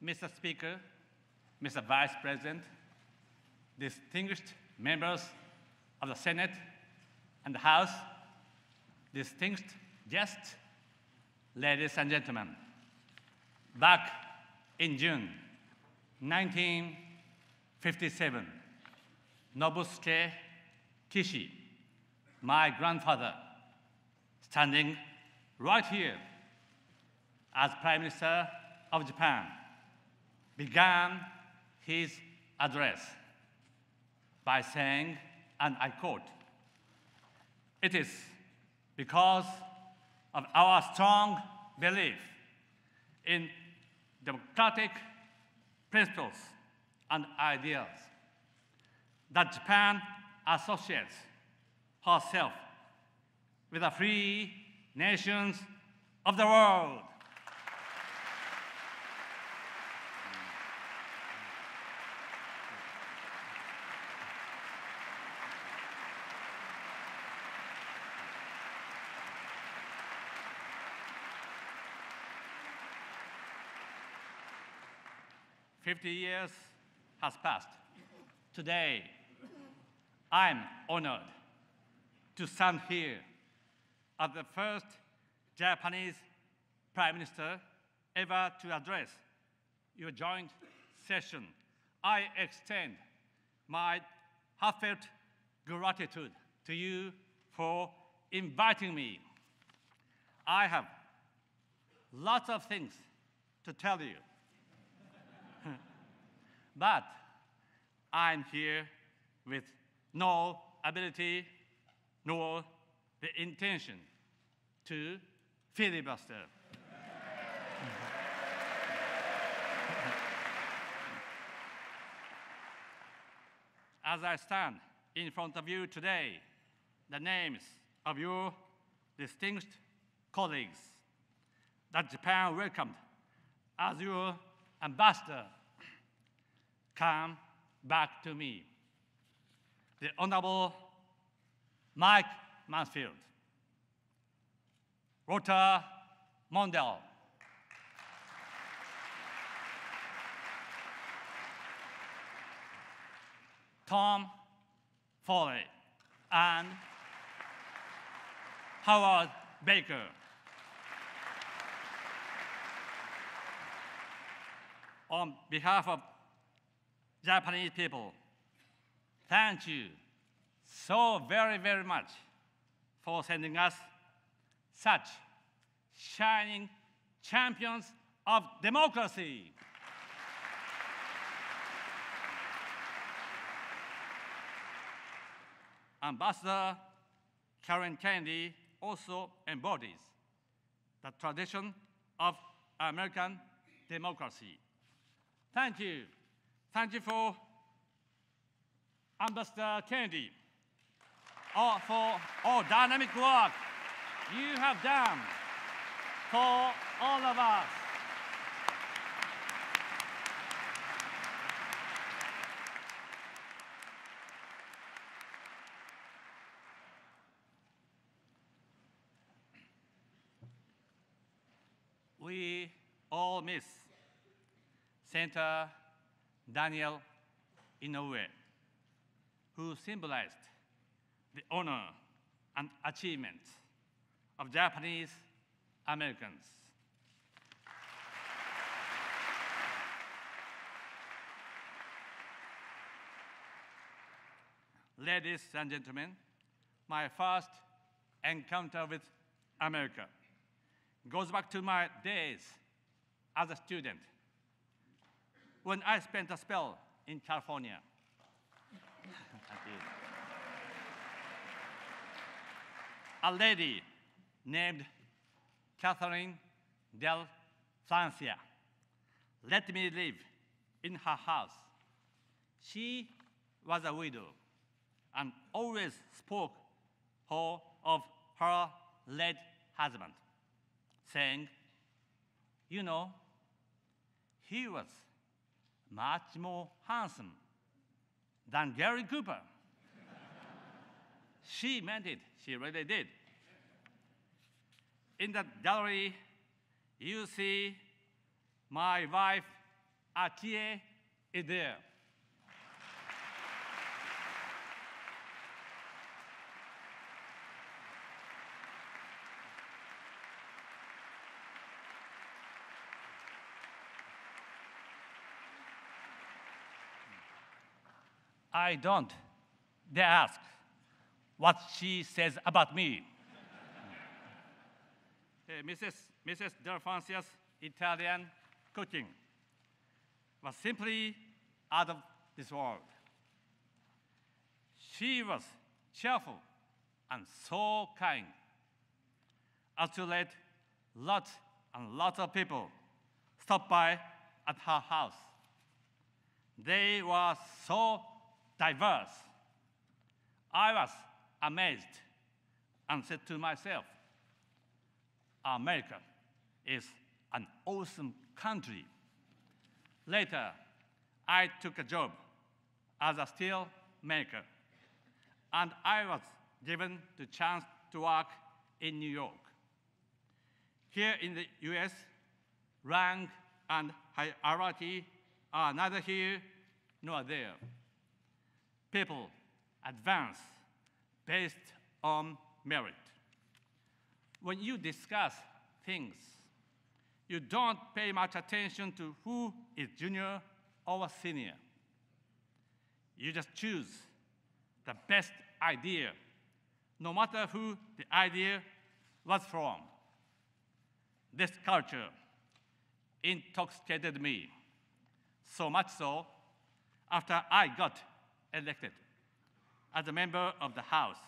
Mr. Speaker, Mr. Vice President, distinguished members of the Senate and the House, distinguished guests, ladies and gentlemen, back in June 1957, Nobusuke Kishi, my grandfather, standing right here as Prime Minister of Japan, began his address by saying, and I quote, "It is because of our strong belief in democratic principles and ideals that Japan associates herself with the free nations of the world." "50 years has passed. Today, I'm honored to stand here as the first Japanese Prime Minister ever to address your joint session. I extend my heartfelt gratitude to you for inviting me. I have lots of things to tell you, but I'm here with no ability nor the intention to filibuster. As I stand in front of you today, the names of your distinguished colleagues that Japan welcomed as your ambassador come back to me. The Honorable Mike Mansfield, Walter Mondale, Tom Foley, and Howard Baker. On behalf of Japanese people, thank you so very, very much for sending us such shining champions of democracy. Ambassador Karen Kennedy also embodies the tradition of American democracy. Thank you. Thank you for Ambassador Kennedy for all dynamic work you have done for all of us. We all miss Senator Daniel Inoue, who symbolized the honor and achievement of Japanese Americans. Ladies and gentlemen, my first encounter with America goes back to my days as a student when I spent a spell in California. A lady named Catherine Del Francia let me live in her house. She was a widow and always spoke of her late husband, saying, "You know, he was much more handsome than Gary Cooper." She meant it. She really did. In the gallery, you see my wife, RTA is there. I don't dare ask what she says about me. Mrs. Delphancia's Italian cooking was simply out of this world. She was cheerful and so kind as to let lots and lots of people stop by at her house. They were so diverse. I was amazed and said to myself, America is an awesome country. Later, I took a job as a steel maker, and I was given the chance to work in New York. Here in the US, rank and hierarchy are neither here nor there. People advance based on merit. When you discuss things, you don't pay much attention to who is junior or senior. You just choose the best idea, no matter who the idea was from. This culture intoxicated me, so much so, after I got elected as a member of the House,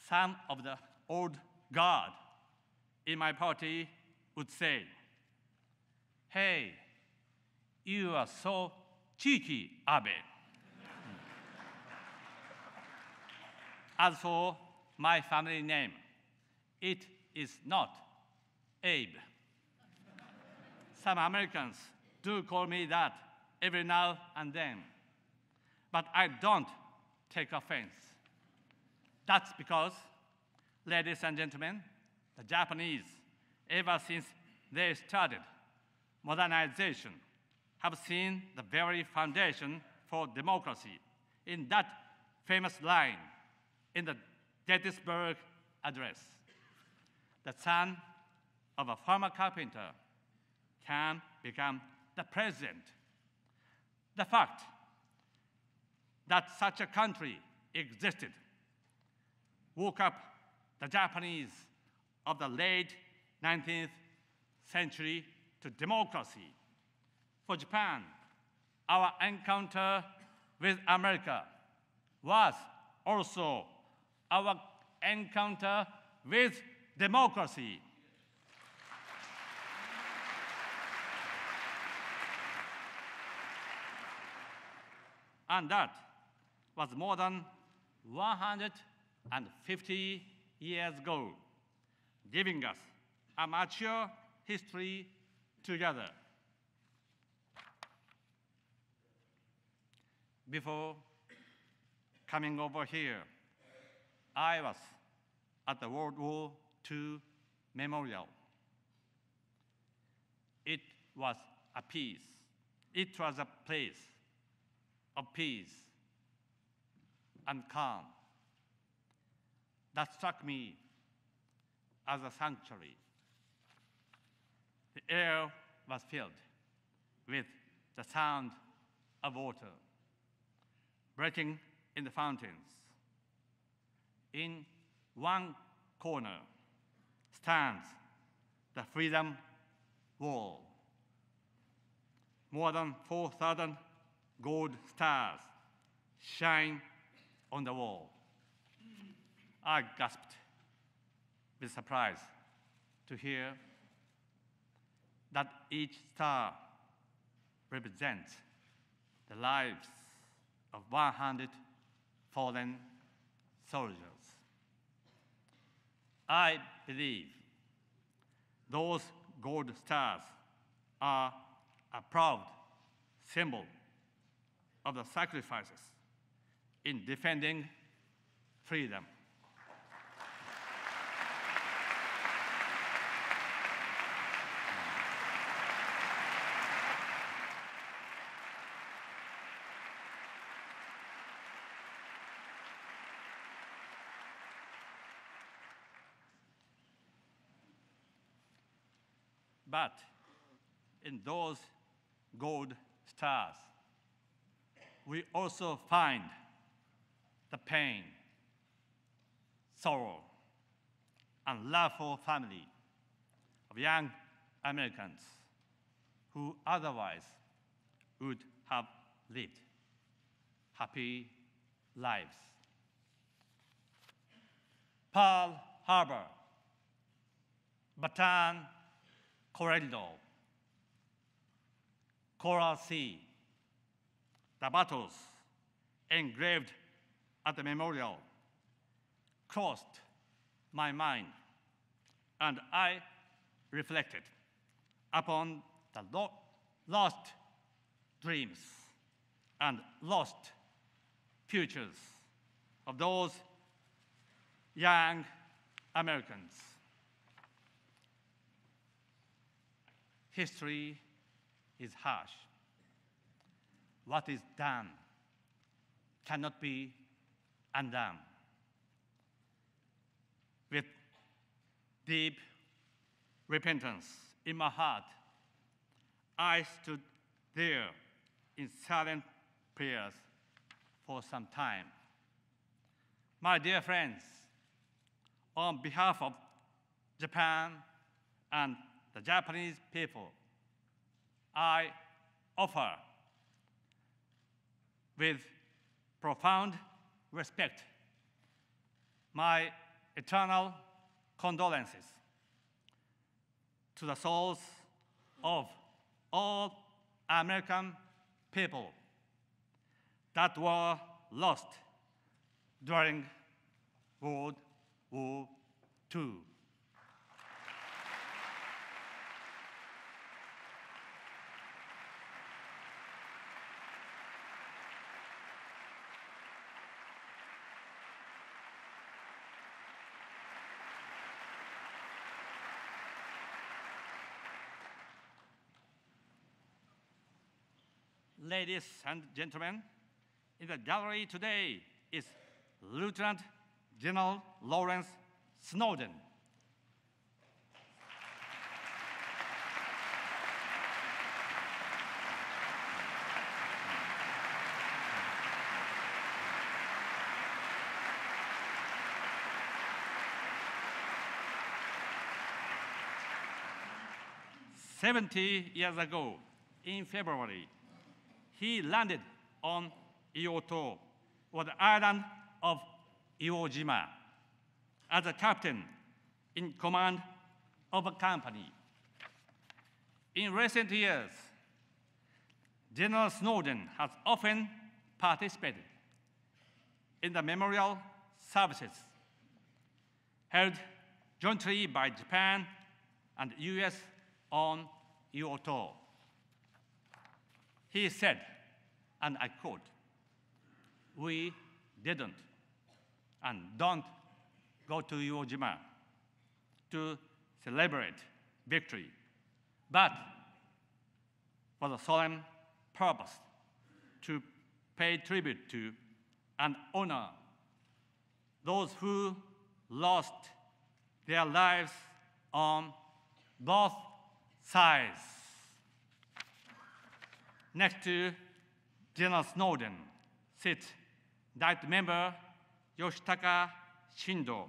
some of the old guard in my party would say, "Hey, you are so cheeky, Abe." As for my family name, it is not Abe. Some Americans do call me that every now and then, but I don't take offense. That's because, ladies and gentlemen, the Japanese, ever since they started modernization, have seen the very foundation for democracy in that famous line in the Gettysburg Address. The son of a farmer carpenter can become the president. The fact that such a country existed woke up the Japanese of the late 19th century to democracy. For Japan, our encounter with America was also our encounter with democracy. And that was more than 150 years ago, giving us a mature history together. Before coming over here, I was at the World War II Memorial. It was a place of peace and calm that struck me as a sanctuary. The air was filled with the sound of water breaking in the fountains. In one corner stands the Freedom Wall. More than 4,000 gold stars shine on the wall. I gasped with surprise to hear that each star represents the lives of 100 fallen soldiers. I believe those gold stars are a proud symbol of the sacrifices in defending freedom. But in those gold stars, we also find the pain, sorrow, and love for family of young Americans who otherwise would have lived happy lives. Pearl Harbor, Bataan Corridor, Coral Sea, the battles engraved at the memorial crossed my mind, and I reflected upon the lost dreams and lost futures of those young Americans. History is harsh. What is done cannot be undone. With deep repentance in my heart, I stood there in silent prayers for some time. My dear friends, on behalf of Japan and the Japanese people, I offer with profound respect my eternal condolences to the souls of all American people that were lost during World War II. Ladies and gentlemen, in the gallery today is Lieutenant General Lawrence Snowden. "70 years ago, in February, he landed on Ioto, or the island of Iwo Jima, as a captain in command of a company. In recent years, General Snowden has often participated in the memorial services held jointly by Japan and the US on Ioto. He said, and I quote, "We didn't and don't go to Iwo Jima to celebrate victory, but for the solemn purpose to pay tribute to and honor those who lost their lives on both sides." Next to General Snowden sits Diet Member Yoshitaka Shindo,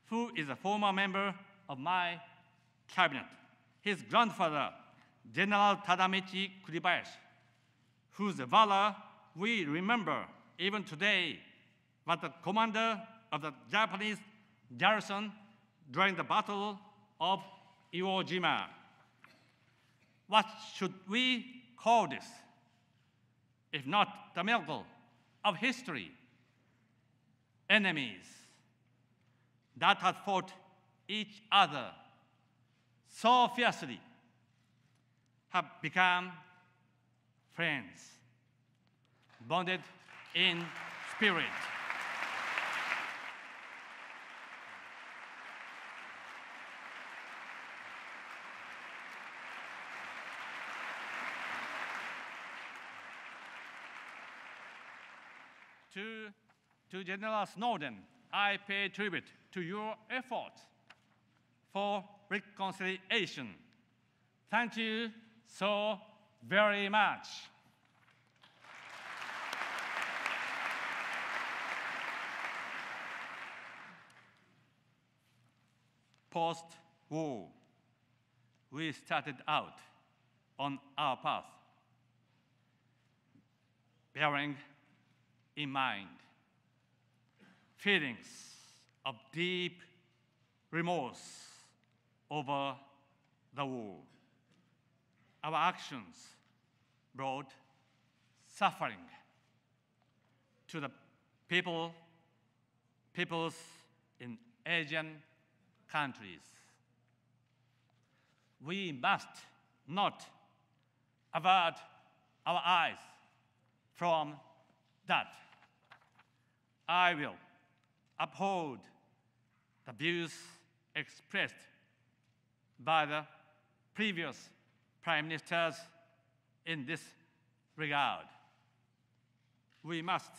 who is a former member of my cabinet. His grandfather, General Tadamichi Kuribayashi, whose valor we remember even today, was the commander of the Japanese garrison during the Battle of Iwo Jima. What should we call this, if not the miracle of history? Enemies that had fought each other so fiercely have become friends, bonded in spirit. To General Snowden, I pay tribute to your efforts for reconciliation Thank you so very much. Post-war, we started out on our path, bearing in mind feelings of deep remorse over the war. Our actions brought suffering to the peoples in Asian countries. We must not avert our eyes from that. I will uphold the views expressed by the previous prime ministers in this regard. We must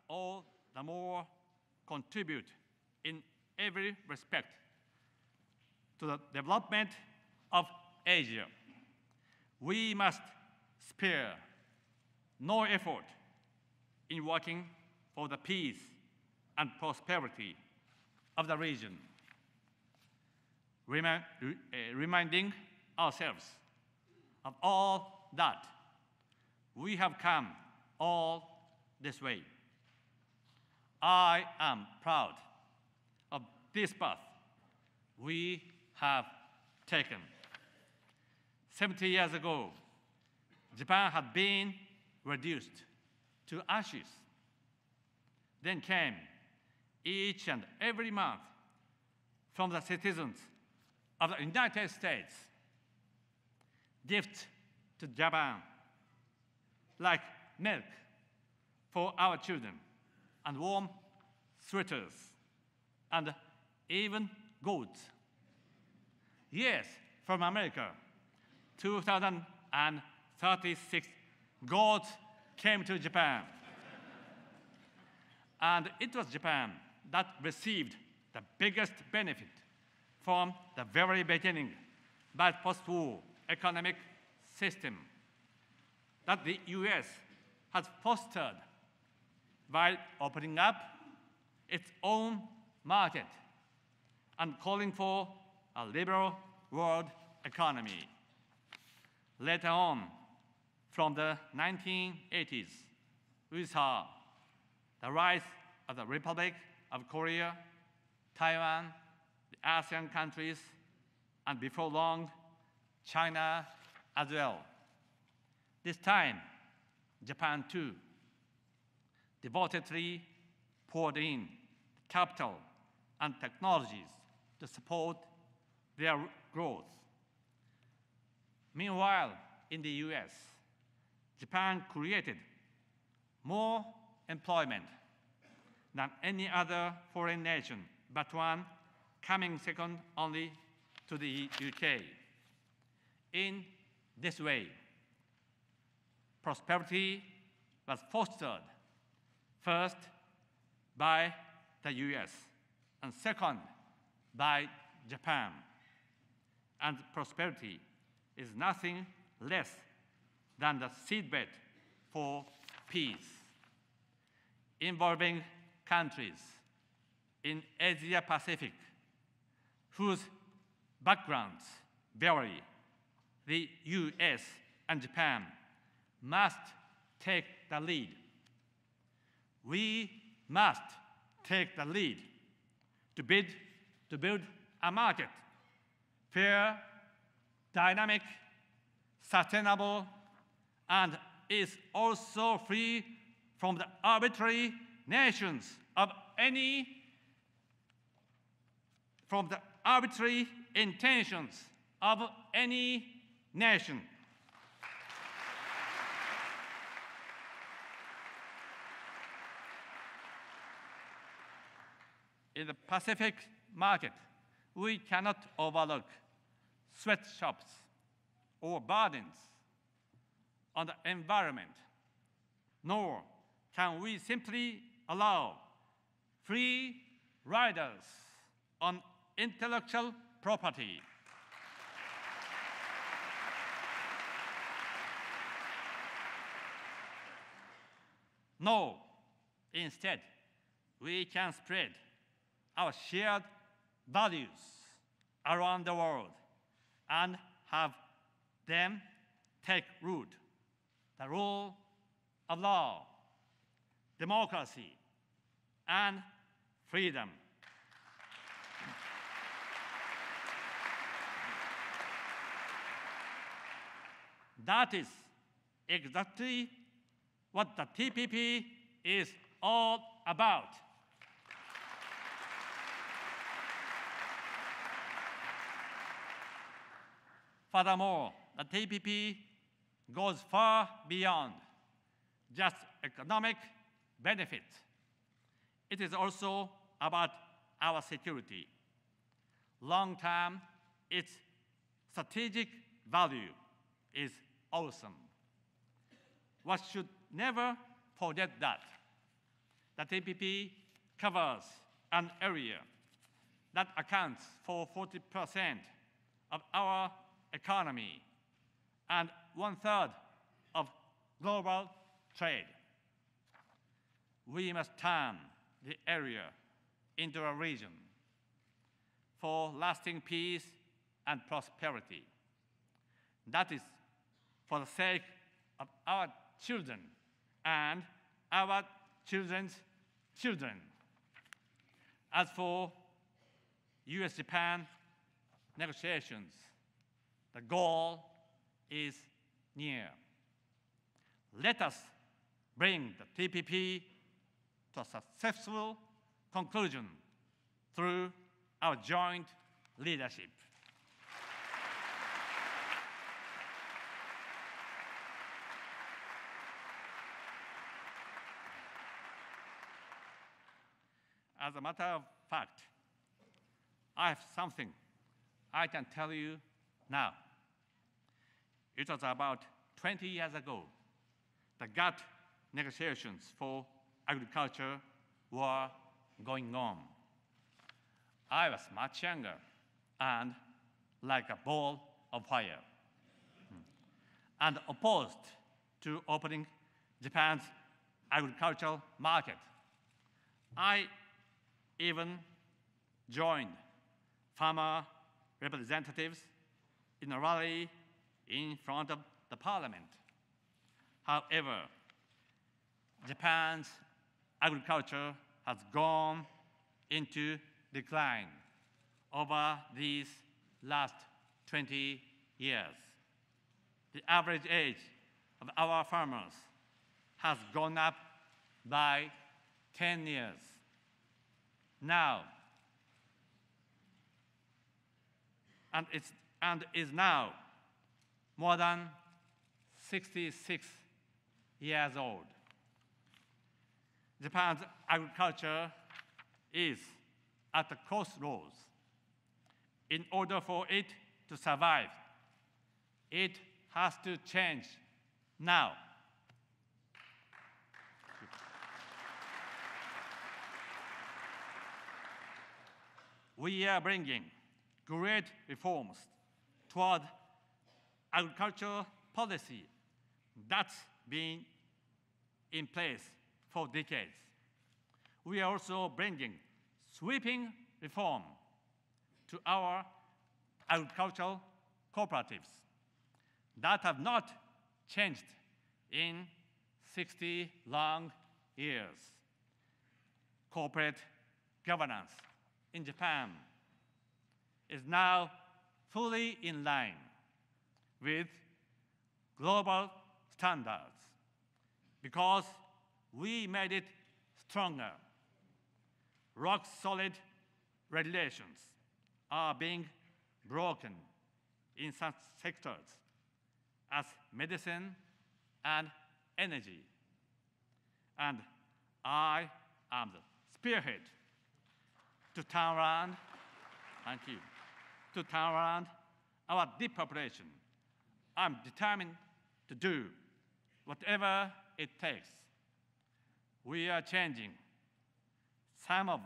all the more contribute in every respect to the development of Asia. We must spare no effort in working for the peace and prosperity of the region, reminding ourselves of all that we have come all this way. I am proud of this path we have taken. 70 years ago, Japan had been reduced to ashes. Then came each and every month from the citizens of the United States gifts to Japan, like milk for our children, and warm sweaters, and even goats. Yes, from America, 2,036 goats came to Japan. And it was Japan that received the biggest benefit from the very beginning by the post-war economic system that the US has fostered by opening up its own market and calling for a liberal world economy. Later on, from the 1980s, we saw the rise of the Republic of Korea, Taiwan, the ASEAN countries, and before long, China as well. This time, Japan too devotedly poured in capital and technologies to support their growth. Meanwhile, in the US, Japan created more employment than any other foreign nation, but one coming second only to the UK. In this way, prosperity was fostered first by the US and second by Japan. And prosperity is nothing less than the seedbed for peace, involving countries in Asia Pacific whose backgrounds vary. The US and Japan must take the lead. We must take the lead to build a market, fair, dynamic, sustainable, and is also free from the arbitrary intentions of any nation. In the Pacific market, we cannot overlook sweatshops or burdens on the environment, nor can we simply allow free riders on intellectual property. No, instead, we can spread our shared values around the world and have them take root. The rule of law, democracy, and freedom. That is exactly what the TPP is all about. Furthermore, the TPP goes far beyond just economic benefit. It is also about our security. Long-term, its strategic value is awesome. One should never forget that. The TPP covers an area that accounts for 40% of our economy and 1/3 of global trade. We must turn the area into a region for lasting peace and prosperity. That is for the sake of our children and our children's children. As for US-Japan negotiations, the goal is near. Let us bring the TPP to a successful conclusion through our joint leadership. As a matter of fact, I have something I can tell you now. It was about 20 years ago. The GATT negotiations for agriculture were going on. I was much younger and like a ball of fire, and opposed to opening Japan's agricultural market. I even joined farmer representatives in a rally in front of the parliament. However, Japan's agriculture has gone into decline over these last 20 years. The average age of our farmers has gone up by 10 years. Now, and is now more than 66 years old. Japan's agriculture is at a crossroads. In order for it to survive, it has to change now. We are bringing great reforms toward agricultural policy that's been in place for decades. We are also bringing sweeping reform to our agricultural cooperatives that have not changed in 60 long years. Corporate governance in Japan is now fully in line with global standards because we made it stronger. Rock-solid regulations are being broken in such sectors as medicine and energy. And I am the spearhead to turn around, to turn around our depopulation. I'm determined to do whatever it takes. We are changing some of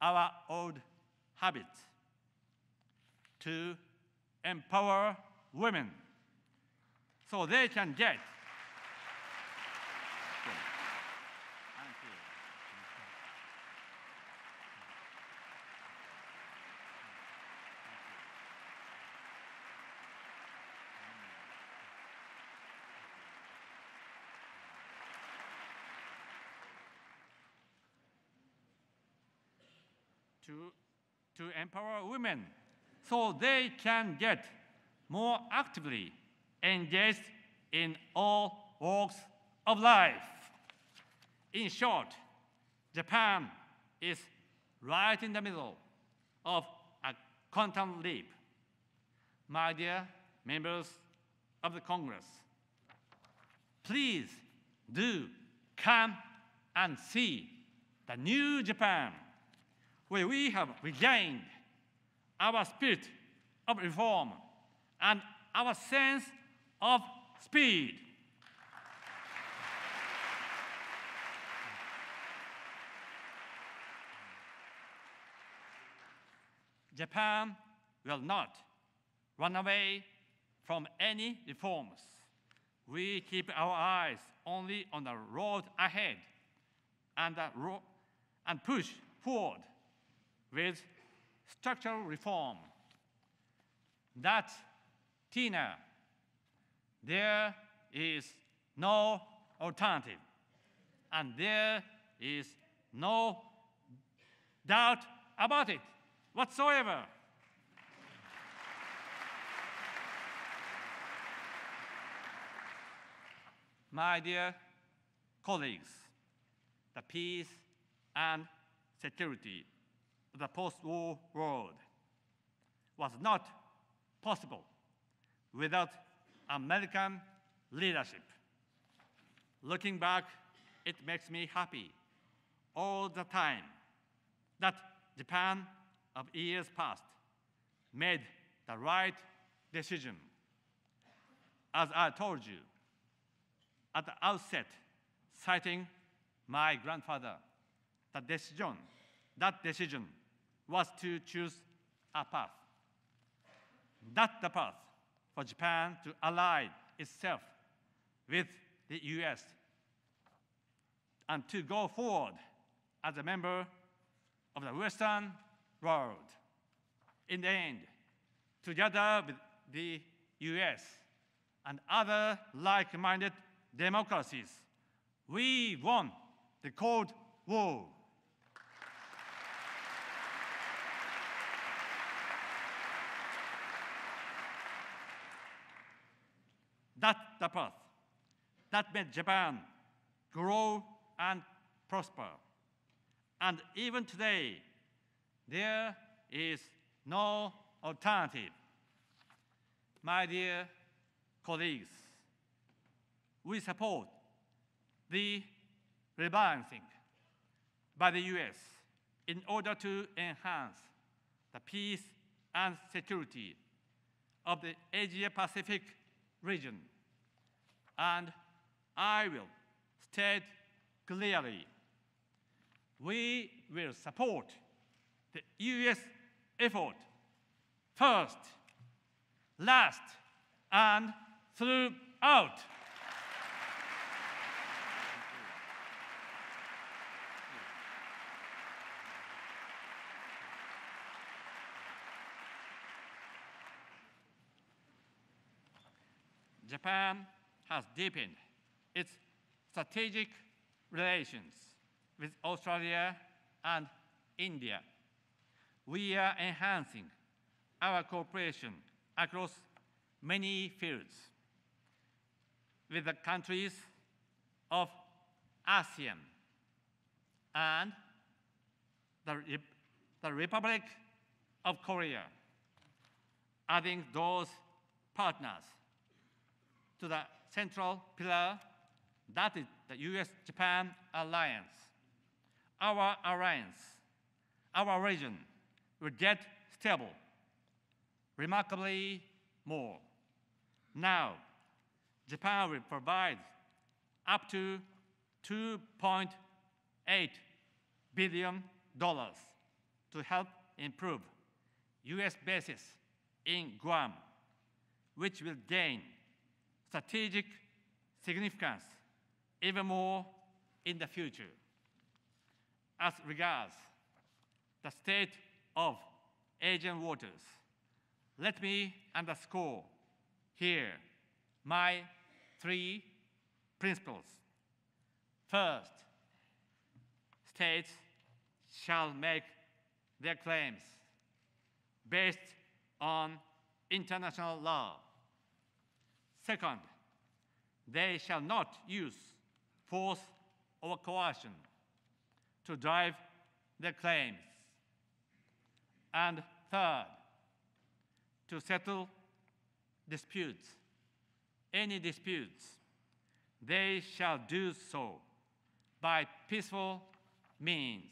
our old habits, to empower women so they can get to empower women so they can get more actively engaged in all walks of life. In short, Japan is right in the middle of a quantum leap. My dear members of the Congress, please do come and see the new Japan, where we have regained our spirit of reform and our sense of speed. Japan will not run away from any reforms. We keep our eyes only on the road ahead and push forward with structural reform. That, Tina, there is no alternative, and there is no doubt about it whatsoever. My dear colleagues, the peace and security of the post-war world was not possible without American leadership. Looking back, it makes me happy all the time that Japan of years past made the right decision. As I told you at the outset, citing my grandfather, that decision was to choose a path. That's the path for Japan to ally itself with the US and to go forward as a member of the Western world. In the end, together with the US and other like-minded democracies, we won the Cold War. That's the path that made Japan grow and prosper. And even today, there is no alternative. My dear colleagues, we support the rebalancing by the US in order to enhance the peace and security of the Asia-Pacific region. And I will state clearly, we will support the US effort first, last, and throughout. Japan has deepened its strategic relations with Australia and India. We are enhancing our cooperation across many fields with the countries of ASEAN and the Republic of Korea, adding those partners to the central pillar that is the US-Japan alliance. Our alliance, our region will get stable, remarkably more. Now, Japan will provide up to $2.8 billion to help improve U.S. bases in Guam, which will gain strategic significance even more in the future. As regards the state of Asian waters, let me underscore here my 3 principles. First, states shall make their claims based on international law. Second, they shall not use force or coercion to drive their claims. And third, to settle disputes, any disputes, they shall do so by peaceful means.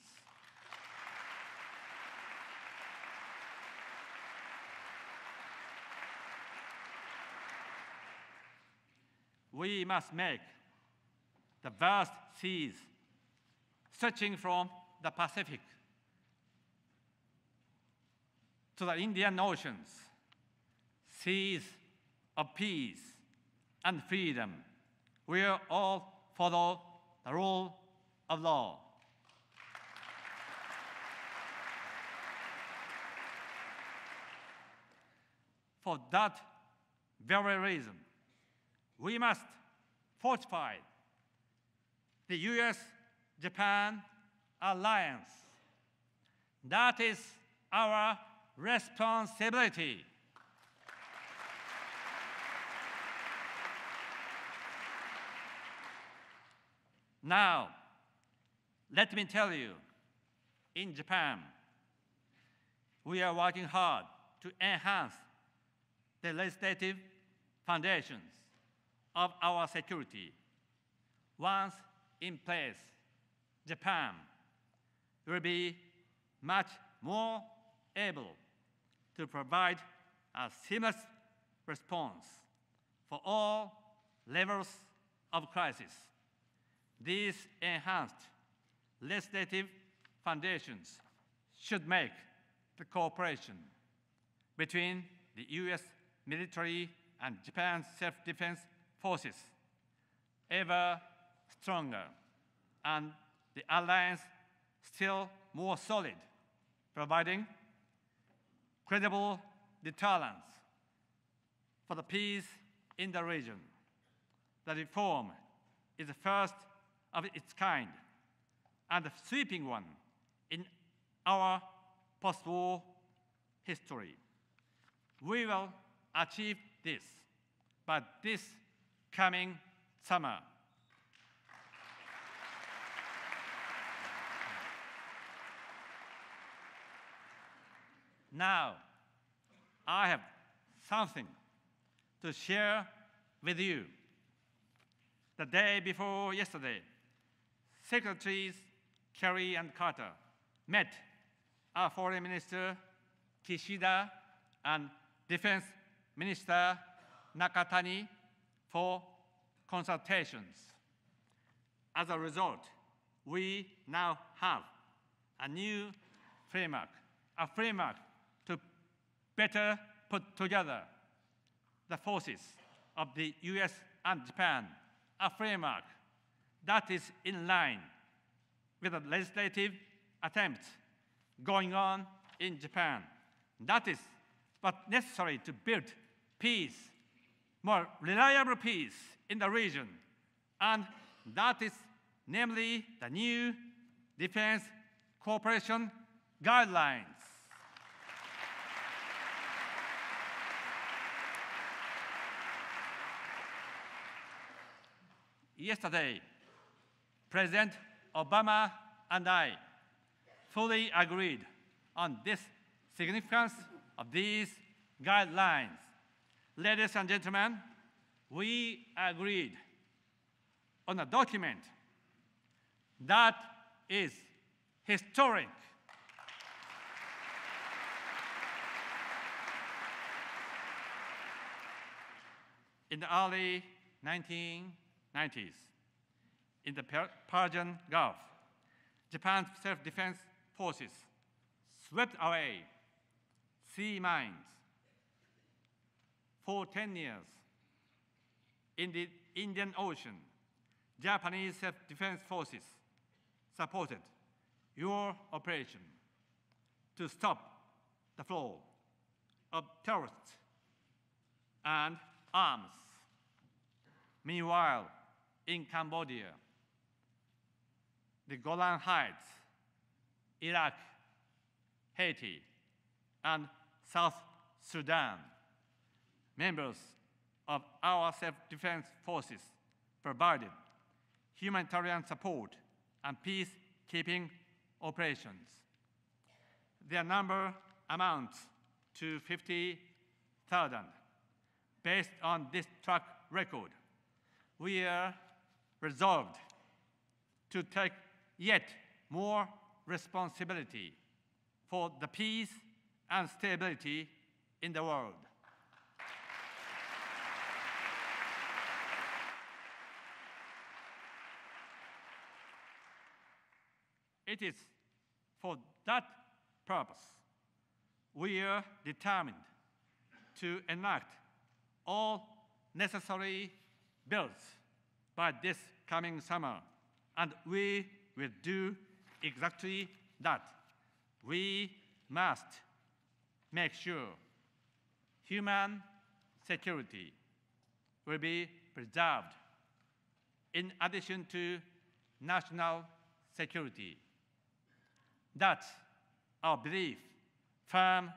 We must make the vast seas stretching from the Pacific to the Indian Oceans, seas of peace and freedom, where all follow the rule of law. For that very reason, we must fortify the U.S.-Japan alliance. That is our responsibility. Now, let me tell you, in Japan, we are working hard to enhance the legislative foundations of our security. Once in place, Japan will be much more able to provide a seamless response for all levels of crisis. These enhanced legislative foundations should make the cooperation between the U.S. military and Japan's self-defense forces ever stronger, and the alliance still more solid, providing credible deterrence for the peace in the region. The reform is the first of its kind and a sweeping one in our post-war history. We will achieve this by this coming summer. Now, I have something to share with you. The day before yesterday, Secretaries Kerry and Carter met our Foreign Minister Kishida and Defense Minister Nakatani for consultations. As a result, we now have a new framework, a framework to better put together the forces of the US and Japan, a framework that is in line with the legislative attempts going on in Japan. That is what's necessary to build peace, more reliable peace in the region, and that is namely the new defense cooperation guidelines. Yesterday, President Obama and I fully agreed on this significance of these guidelines. Ladies and gentlemen, we agreed on a document that is historic. In the early 1990s, in the Persian Gulf, Japan's self-defense forces swept away sea mines. For 10 years, in the Indian Ocean, Japanese self-defense forces supported your operation to stop the flow of terrorists and arms. Meanwhile, in Cambodia, the Golan Heights, Iraq, Haiti, and South Sudan, members of our self-defense forces provided humanitarian support and peacekeeping operations. Their number amounts to 50,000. Based on this track record, we are resolved to take yet more responsibility for the peace and stability in the world. It is for that purpose we are determined to enact all necessary bills by this coming summer, and we will do exactly that. We must make sure human security will be preserved in addition to national security. That's our belief, firm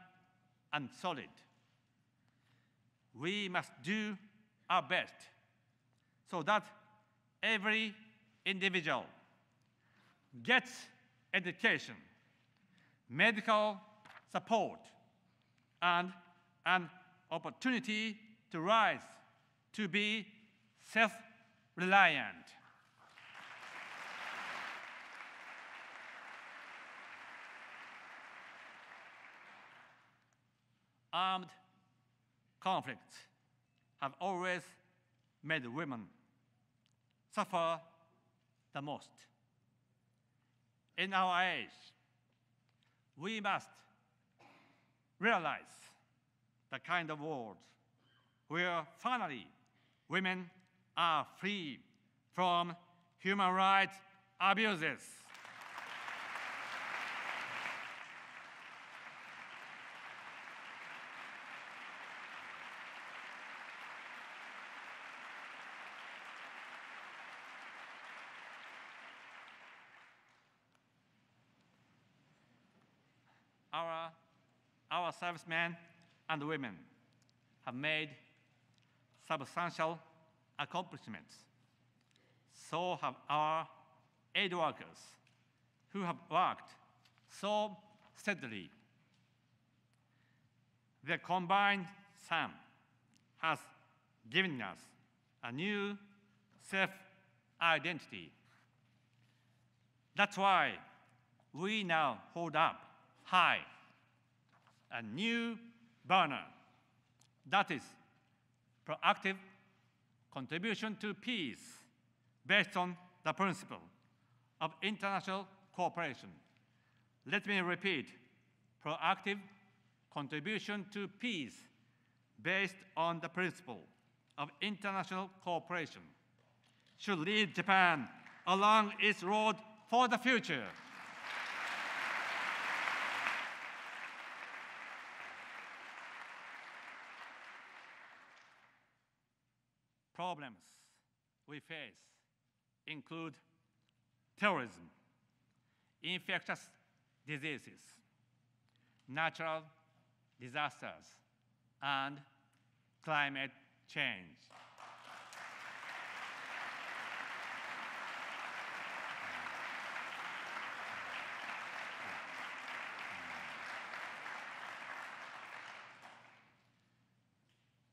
and solid. We must do our best so that every individual gets education, medical support, and an opportunity to rise to be self-reliant. Armed conflicts have always made women suffer the most. In our age, we must realize the kind of world where finally women are free from human rights abuses. Our servicemen and women have made substantial accomplishments. So have our aid workers, who have worked so steadily. Their combined sum has given us a new self-identity. That's why we now hold up high a new banner that is proactive contribution to peace based on the principle of international cooperation. Let me repeat, proactive contribution to peace based on the principle of international cooperation should lead Japan along its road for the future. Problems we face include terrorism, infectious diseases, natural disasters, and climate change.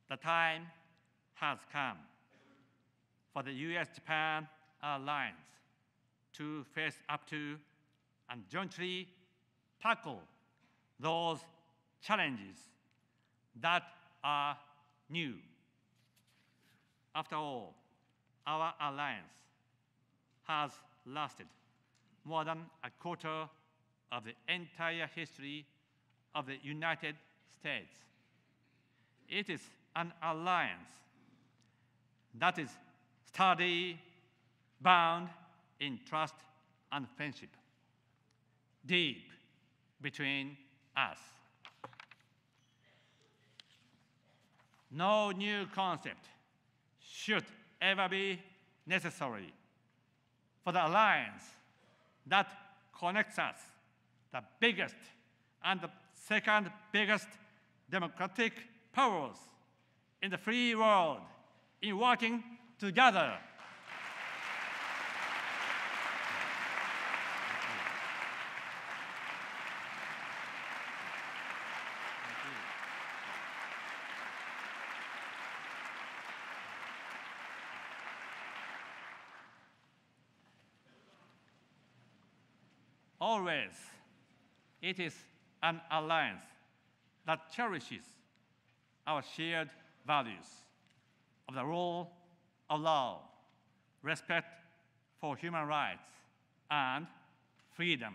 The time has come for the US-Japan alliance to face up to and jointly tackle those challenges that are new. After all, our alliance has lasted more than a quarter of the entire history of the United States. It is an alliance that is sturdy, bound in trust and friendship, deep between us. No new concept should ever be necessary for the alliance that connects us, the biggest and the second biggest democratic powers in the free world, in working together. Always, it is an alliance that cherishes our shared values of the rule of law, respect for human rights, and freedom.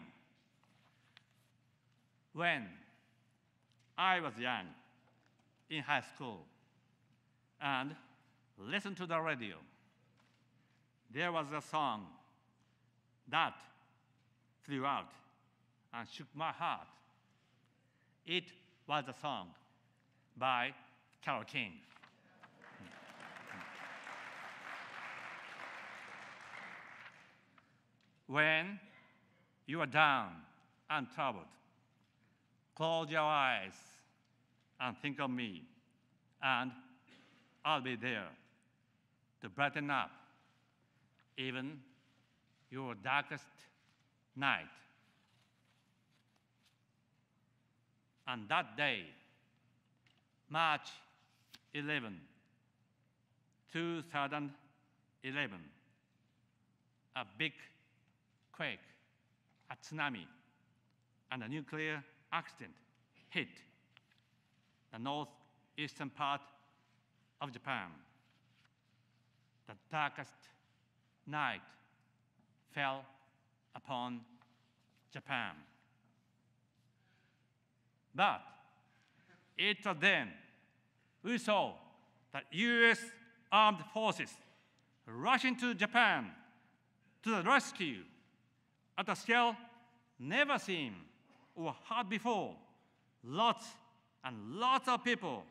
When I was young, in high school, and listened to the radio, there was a song that flew out and shook my heart. It was a song by Carole King. When you are down and troubled, close your eyes and think of me, and I'll be there to brighten up even your darkest night. And that day, March 11, 2011, a big quake, a tsunami, and a nuclear accident hit the northeastern part of Japan. The darkest night fell upon Japan. But it was then we saw the U.S. armed forces rushing to Japan to the rescue at a scale never seen or heard before. Lots and lots of people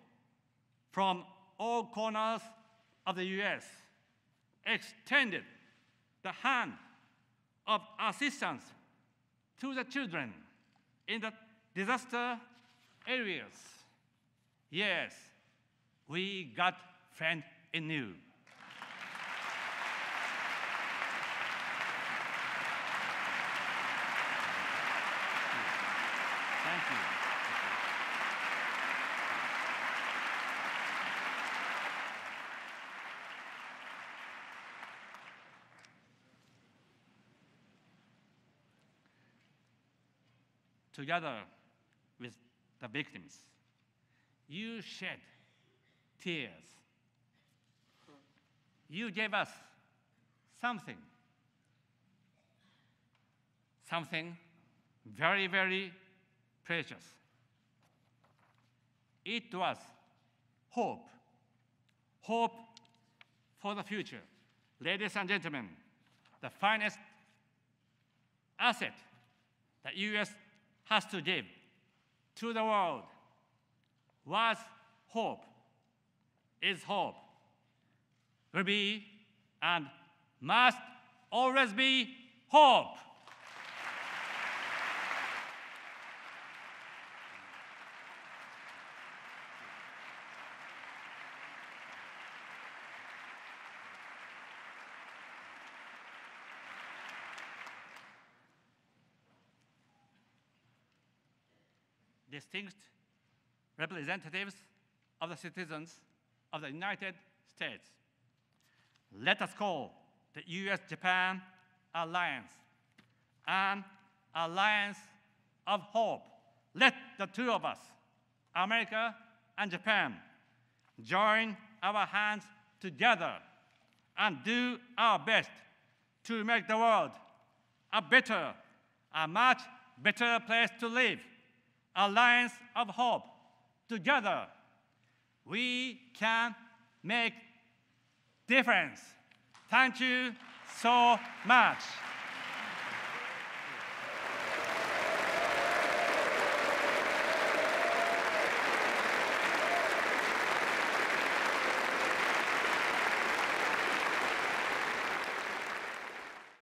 from all corners of the U.S. extended the hand of assistance to the children in the disaster areas. Yes, we got friends in you. Thank you. Together with the victims, you shed tears. You gave us something very, very precious. It was hope for the future. Ladies and gentlemen, the finest asset the U.S. has to give to the world was hope, is hope, will be and must always be hope. Distinguished representatives of the citizens of the United States, let us call the U.S.-Japan alliance an alliance of hope. Let the two of us, America and Japan, join our hands together and do our best to make the world a better, a much better place to live, alliance of hope. Together, we can make difference. Thank you so much.